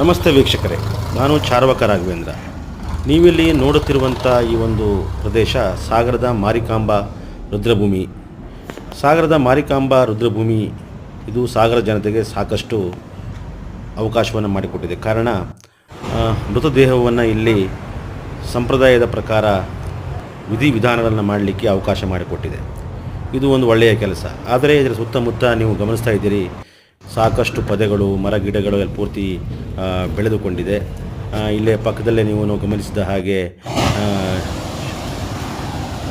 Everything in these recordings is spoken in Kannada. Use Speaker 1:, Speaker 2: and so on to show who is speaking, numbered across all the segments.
Speaker 1: ನಮಸ್ತೆ ವೀಕ್ಷಕರೇ, ನಾನು ಚಾರ್ವಕ ರಾಘವೇಂದ್ರ. ನೀವಿಲ್ಲಿ ನೋಡುತ್ತಿರುವಂಥ ಈ ಒಂದು ಪ್ರದೇಶ ಸಾಗರದ ಮಾರಿಕಾಂಬಾ ರುದ್ರಭೂಮಿ. ಸಾಗರದ ಮಾರಿಕಾಂಬಾ ರುದ್ರಭೂಮಿ ಇದು ಸಾಗರ ಜನತೆಗೆ ಸಾಕಷ್ಟು ಅವಕಾಶವನ್ನು ಮಾಡಿಕೊಟ್ಟಿದೆ. ಕಾರಣ ಮೃತದೇಹವನ್ನು ಇಲ್ಲಿ ಸಂಪ್ರದಾಯದ ಪ್ರಕಾರ ವಿಧಿವಿಧಾನಗಳನ್ನು ಮಾಡಲಿಕ್ಕೆ ಅವಕಾಶ ಮಾಡಿಕೊಟ್ಟಿದೆ. ಇದು ಒಂದು ಒಳ್ಳೆಯ ಕೆಲಸ. ಆದರೆ ಇದರ ಸುತ್ತಮುತ್ತ ನೀವು ಗಮನಿಸ್ತಾ ಇದ್ದೀರಿ, ಸಾಕಷ್ಟು ಪೊದೆಗಳು, ಮರ ಗಿಡಗಳು ಎಲ್ಲ ಪೂರ್ತಿ ಬೆಳೆದುಕೊಂಡಿದೆ. ಇಲ್ಲೇ ಪಕ್ಕದಲ್ಲೇ ನೀವು ಗಮನಿಸಿದ ಹಾಗೆ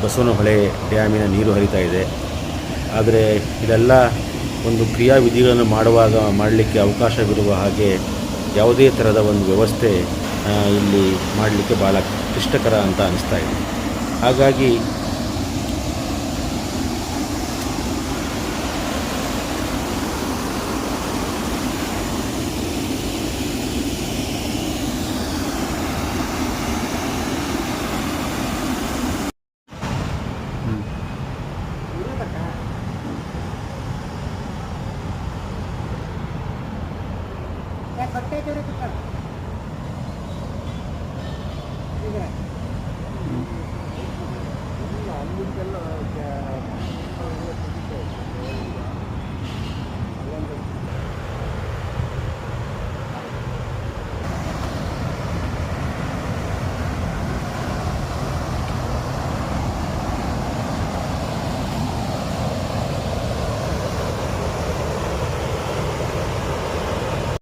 Speaker 1: ಬಸವನಹೊಳೆ ಡ್ಯಾಮಿನ ನೀರು ಹರಿತಾ ಇದೆ. ಆದರೆ ಇದೆಲ್ಲ ಒಂದು ಕ್ರಿಯಾವಿಧಿಗಳನ್ನು ಮಾಡಲಿಕ್ಕೆ ಅವಕಾಶವಿರುವ ಹಾಗೆ ಯಾವುದೇ ಥರದ ಒಂದು ವ್ಯವಸ್ಥೆ ಇಲ್ಲಿ ಮಾಡಲಿಕ್ಕೆ ಭಾಳ ಕ್ಲಿಷ್ಟಕರ ಅಂತ ಅನಿಸ್ತಾ ಇದೆ. ಹಾಗಾಗಿ
Speaker 2: ಬಟ್ಟೆ